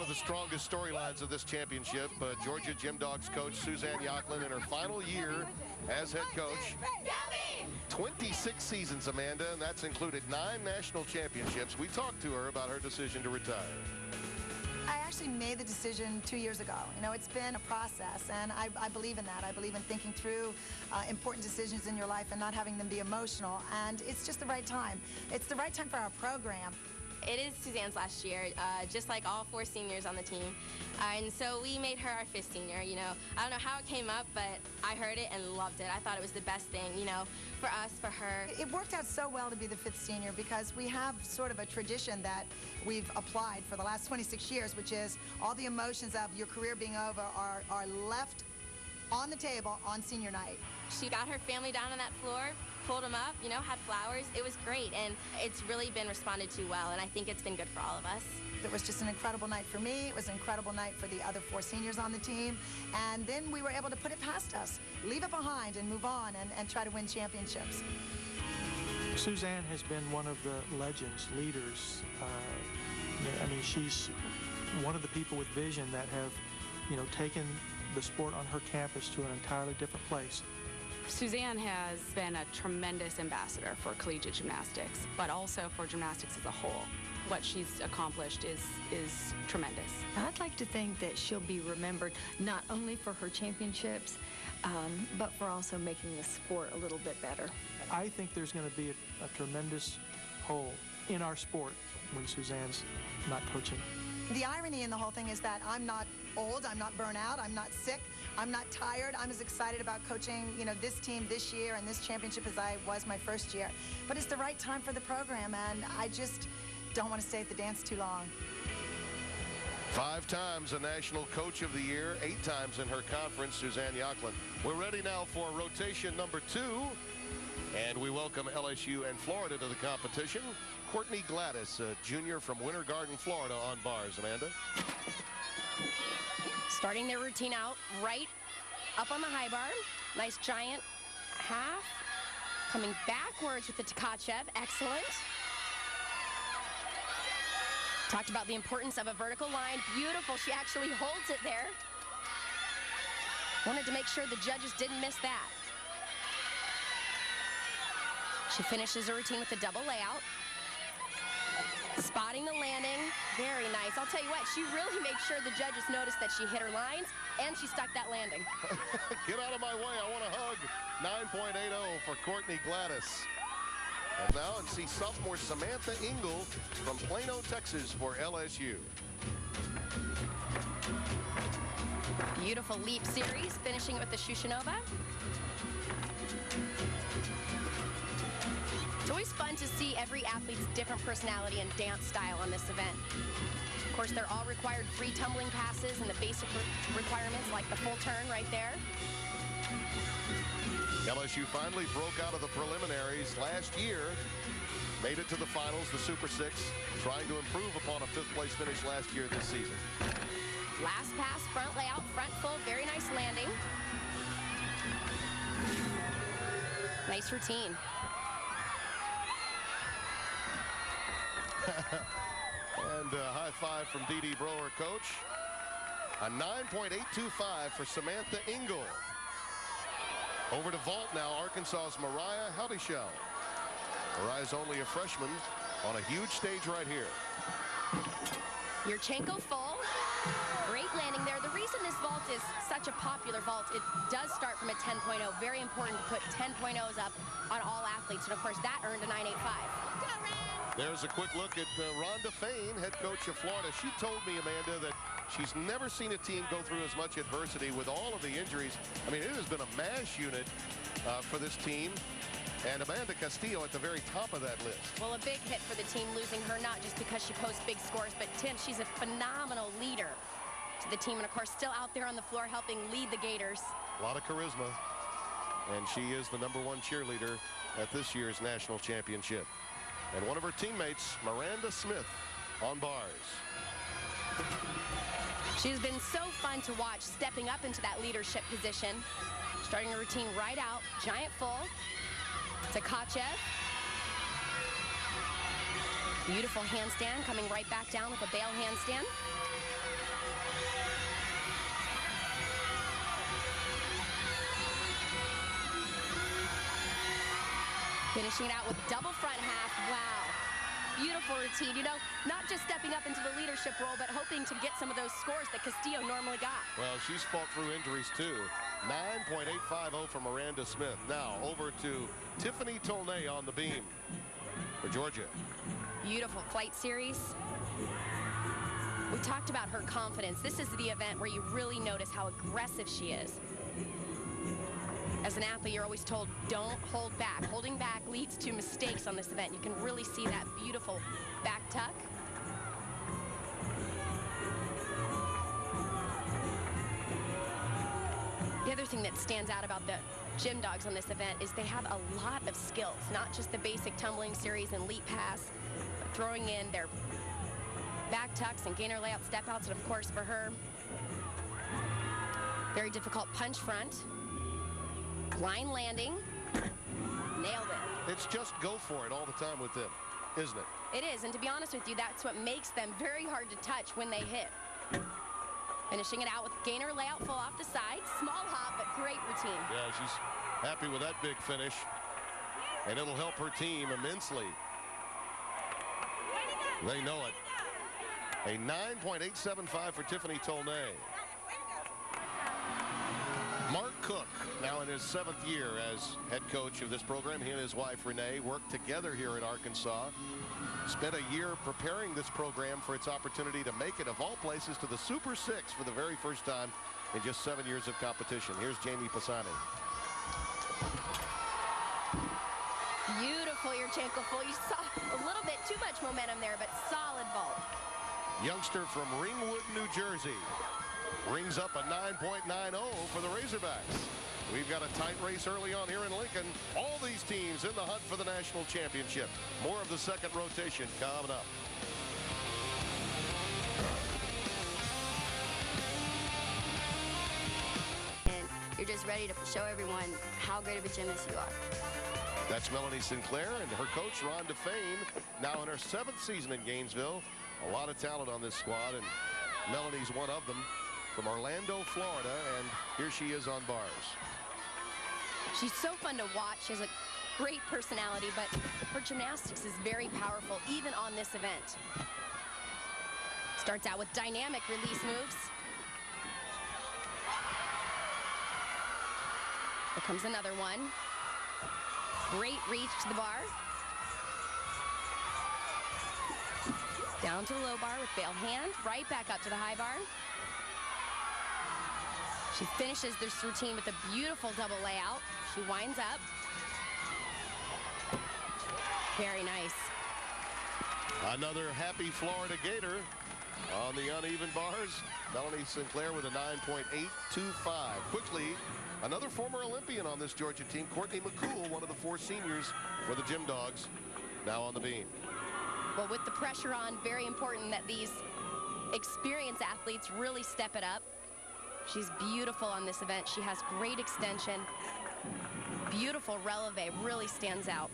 of the strongest storylines of this championship. Georgia Gym Dogs coach Suzanne Yochlin in her final year as head coach. 26 seasons, Amanda, and that's included 9 national championships. We talked to her about her decision to retire. I actually made the decision 2 years ago. You know, it's been a process, and I believe in that. I believe in thinking through important decisions in your life and not having them be emotional, and it's just the right time. It's the right time for our program. It is Suzanne's last year, just like all 4 seniors on the team. And so we made her our 5th senior, you know. I don't know how it came up, but I heard it and loved it. I thought it was the best thing, you know, for us, for her. It worked out so well to be the 5th senior because we have sort of a tradition that we've applied for the last 26 years, which is all the emotions of your career being over are left on the table on senior night. She got her family down on that floor, pulled them up, you know, had flowers. It was great, and it's really been responded to well, and I think it's been good for all of us. It was just an incredible night for me. It was an incredible night for the other 4 seniors on the team. And then we were able to put it past us, leave it behind and move on and try to win championships. Suzanne has been one of the legends, leaders. I mean, she's one of the people with vision that have, you know, taken the sport on her campus to an entirely different place. Suzanne has been a tremendous ambassador for collegiate gymnastics, but also for gymnastics as a whole. What she's accomplished is tremendous. I'd like to think that she'll be remembered not only for her championships, but for also making the sport a little bit better. I think there's going to be a tremendous hole in our sport when Suzanne's not coaching. The irony in the whole thing is that I'm not old, I'm not burnt out, I'm not sick, I'm not tired. I'm as excited about coaching, you know, this team this year and this championship as I was my first year. But it's the right time for the program, and I just don't want to stay at the dance too long. 5 times a National Coach of the Year, 8 times in her conference, Suzanne Yochlin. We're ready now for rotation number 2, and we welcome LSU and Florida to the competition. Courtney Gladys, a junior from Winter Garden, Florida, on bars. Amanda? Starting their routine out right up on the high bar. Nice giant half. Coming backwards with the Tkachev. Excellent. Talked about the importance of a vertical line. Beautiful. She actually holds it there. Wanted to make sure the judges didn't miss that. She finishes her routine with a double layout. Spotting the landing. Very nice. I'll tell you what, she really made sure the judges noticed that she hit her lines and she stuck that landing. Get out of my way. I want a hug. 9.80 for Courtney Gladys. And now let's see sophomore Samantha Engle from Plano, Texas for LSU. Beautiful leap series, finishing it with the Shushanova. It's always fun to see every athlete's different personality and dance style on this event. Of course, they're all required free tumbling passes and the basic requirements like the full turn right there. LSU finally broke out of the preliminaries last year, made it to the finals, the Super 6, trying to improve upon a 5th place finish last year this season. Last pass, front layout, front full, very nice landing. Nice routine. And a high five from Dee Brower, coach. A 9.825 for Samantha Engle. Over to vault now, Arkansas's Mariah Howdeshell. Mariah's only a freshman on a huge stage right here. Yurchenko full. Great landing there. The reason this vault is such a popular vault, it does start from a 10.0. Very important to put 10.0s up on all athletes. And of course, that earned a 9.85. There's a quick look at Rhonda Fain, head coach of Florida. She told me, Amanda, that she's never seen a team go through as much adversity with all of the injuries. I mean, it has been a mash unit for this team. And Amanda Castillo at the very top of that list. Well, a big hit for the team losing her, not just because she posts big scores, but Tim, she's a phenomenal leader to the team. And of course, still out there on the floor helping lead the Gators. A lot of charisma. And she is the #1 cheerleader at this year's national championship. And one of her teammates, Maranda Smith, on bars. She's been so fun to watch, stepping up into that leadership position. Starting a routine right out, giant full. Tkachev. Beautiful handstand, coming right back down with a bail handstand. Finishing it out with double front half. Wow. Beautiful routine. You know, not just stepping up into the leadership role, but hoping to get some of those scores that Castillo normally got. Well, she's fought through injuries, too. 9.850 for Miranda Smith. Now over to Tiffany Tolnay on the beam for Georgia. Beautiful flight series. We talked about her confidence. This is the event where you really notice how aggressive she is. As an athlete, you're always told, don't hold back. Holding back leads to mistakes on this event. You can really see that beautiful back tuck. The other thing that stands out about the gym dogs on this event is they have a lot of skills, not just the basic tumbling series and leap pass, but throwing in their back tucks and gainer layout step outs, and of course for her, very difficult punch front. Line landing. Nailed it. It's just go for it all the time with them, isn't it? It is, and to be honest with you, that's what makes them very hard to touch when they hit. Finishing it out with gainer layout full off the side. Small hop, but great routine. Yeah, she's happy with that big finish, and it'll help her team immensely. They know it. A 9.875 for Tiffany Tolnay. Mark Cook, now in his 7th year as head coach of this program. He and his wife, Renee, worked together here in Arkansas. Spent a year preparing this program for its opportunity to make it, of all places, to the Super Six for the very first time in just 7 years of competition. Here's Jamie Pisani. Beautiful Yurchenko full. You saw a little bit too much momentum there, but solid vault. Youngster from Ringwood, New Jersey. Rings up a 9.90 for the Razorbacks. We've got a tight race early on here in Lincoln. All these teams in the hunt for the national championship. More of the second rotation coming up. And you're just ready to show everyone how great of a gymnast you are. That's Melanie Sinclair and her coach, Rhonda Fain, now in her 7th season in Gainesville. A lot of talent on this squad, and Melanie's one of them. From Orlando, Florida, and here she is on bars. She's so fun to watch. She has a great personality, but her gymnastics is very powerful, even on this event. Starts out with dynamic release moves. Here comes another one. Great reach to the bar. Down to the low bar with bail hand. Right back up to the high bar. She finishes this routine with a beautiful double layout. She winds up. Very nice. Another happy Florida Gator on the uneven bars. Melanie Sinclair with a 9.825. Quickly, another former Olympian on this Georgia team, Courtney McCool, one of the 4 seniors for the Gym Dogs, now on the beam. Well, with the pressure on, very important that these experienced athletes really step it up. She's beautiful on this event. She has great extension. Beautiful releve, really stands out.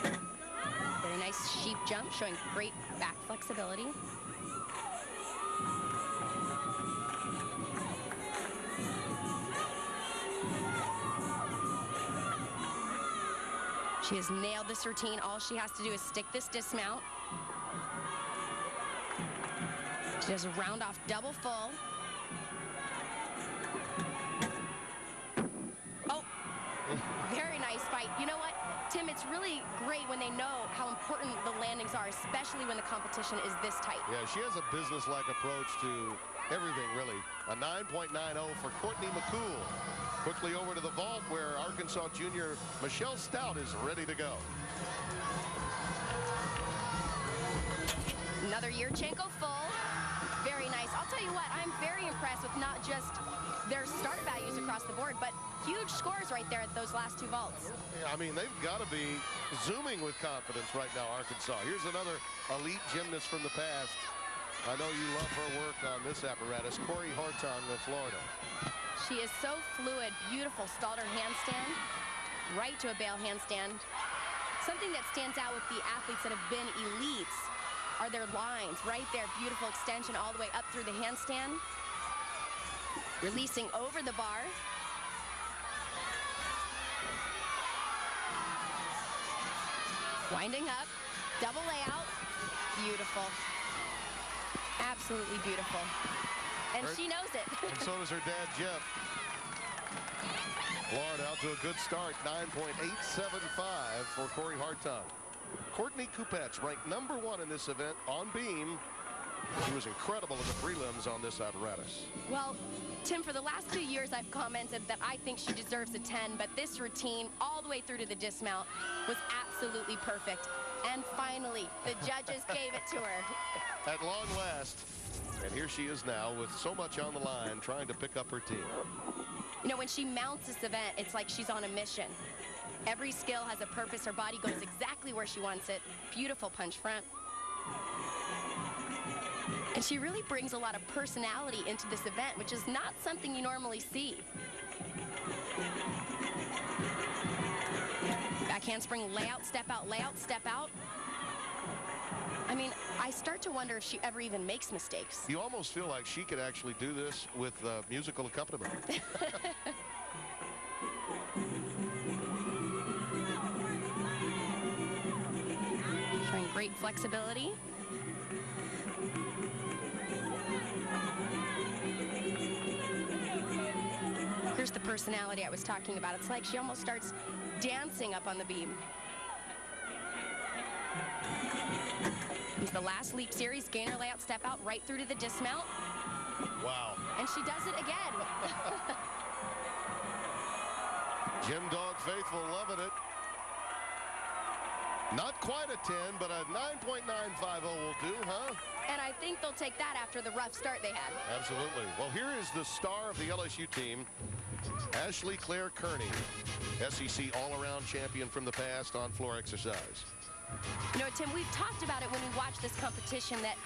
Very nice sheep jump, showing great back flexibility. She has nailed this routine. All she has to do is stick this dismount. She does a round off double full. Oh, very nice fight. You know what, Tim, it's really great when they know how important the landings are, especially when the competition is this tight. Yeah, she has a business-like approach to everything, really. A 9.90 for Courtney McCool. Quickly over to the vault where Arkansas junior Michelle Stout is ready to go. Another Yurchenko full. Very nice. I'll tell you what, I'm very impressed with not just their start values across the board, but huge scores right there at those last 2 vaults. Yeah, I mean, they've got to be zooming with confidence right now, Arkansas. Here's another elite gymnast from the past. I know you love her work on this apparatus, Corey Hartung of Florida. She is so fluid, beautiful Stalder handstand, right to a bail handstand. Something that stands out with the athletes that have been elites are their lines right there. Beautiful extension all the way up through the handstand. Releasing over the bar. Winding up, double layout, beautiful. Absolutely beautiful. And she knows it. And so does her dad, Jeff. Florida out to a good start, 9.875 for Corey Hartung. Courtney Kupets ranked #1 in this event on beam. She was incredible in the prelims on this apparatus. Well, Tim, for the last 2 years, I've commented that I think she deserves a 10, but this routine, all the way through to the dismount, was absolutely perfect. And finally, the judges gave it to her. At long last, and here she is now with so much on the line, trying to pick up her team. You know, when she mounts this event, it's like she's on a mission. Every skill has a purpose. Her body goes exactly where she wants it. Beautiful punch front. And she really brings a lot of personality into this event, which is not something you normally see. Backhand spring, layout, step out, layout, step out. I mean, I start to wonder if she ever even makes mistakes. You almost feel like she could actually do this with musical accompaniment. Showing great flexibility. Here's the personality I was talking about. It's like she almost starts dancing up on the beam. He's the last leap series, gainer layout, step out, right through to the dismount. Wow. And she does it again. Gym Dog faithful loving it. Not quite a 10, but a 9.950 will do, huh? And I think they'll take that after the rough start they had. Absolutely. Well, here is the star of the LSU team, Ashleigh Clare-Kearney, SEC all-around champion from the past on floor exercise. You know, Tim, we've talked about it when we watch this competition that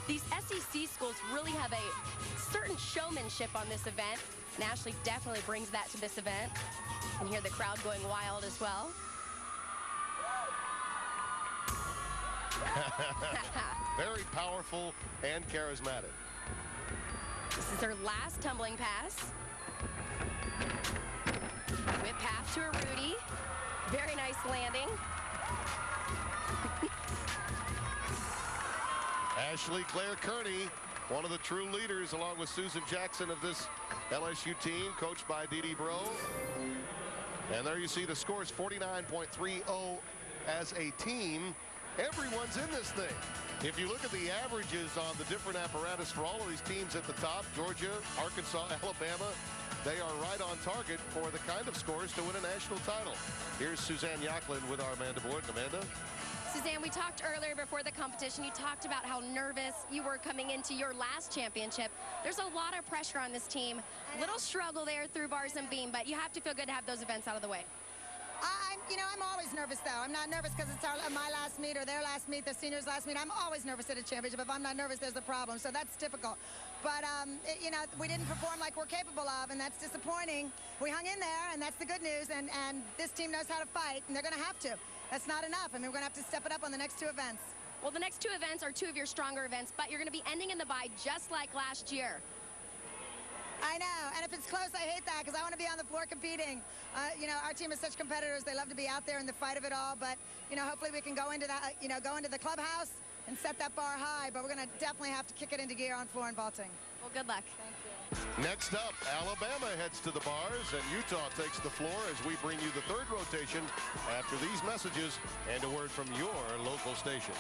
these SEC schools really have a certain showmanship on this event. And Ashleigh definitely brings that to this event. And hear the crowd going wild as well. Very powerful and charismatic. This is her last tumbling pass. Whip half to a Rudy. Very nice landing. Ashleigh Clare-Kearney, one of the true leaders, along with Susan Jackson of this LSU team, coached by Dee Dee Bro. And there you see the scores, 49.30 as a team. Everyone's in this thing. If you look at the averages on the different apparatus for all of these teams at the top, Georgia, Arkansas, Alabama, they are right on target for the kind of scores to win a national title. Here's Suzanne Yacklin with our Amanda Borden. Amanda? Suzanne, we talked earlier before the competition. You talked about how nervous you were coming into your last championship. There's a lot of pressure on this team. Little struggle there through bars and beam, but you have to feel good to have those events out of the way. I'm always nervous, though. I'm not nervous because it's my last meet or their last meet, the seniors' last meet. I'm always nervous at a championship. If I'm not nervous, there's a problem. So that's difficult. But, we didn't perform like we're capable of, and that's disappointing. We hung in there, and that's the good news. And this team knows how to fight, and they're going to have to. That's not enough. I mean, we're going to have to step it up on the next two events. Well, the next two events are two of your stronger events, but you're going to be ending in the bye just like last year. I know, and if it's close, I hate that because I want to be on the floor competing. Our team is such competitors; they love to be out there in the fight of it all. But hopefully we can go into that, go into the clubhouse and set that bar high. But we're going to definitely have to kick it into gear on floor and vaulting. Well, good luck. Thank you. Next up, Alabama heads to the bars, and Utah takes the floor as we bring you the third rotation after these messages and a word from your local station.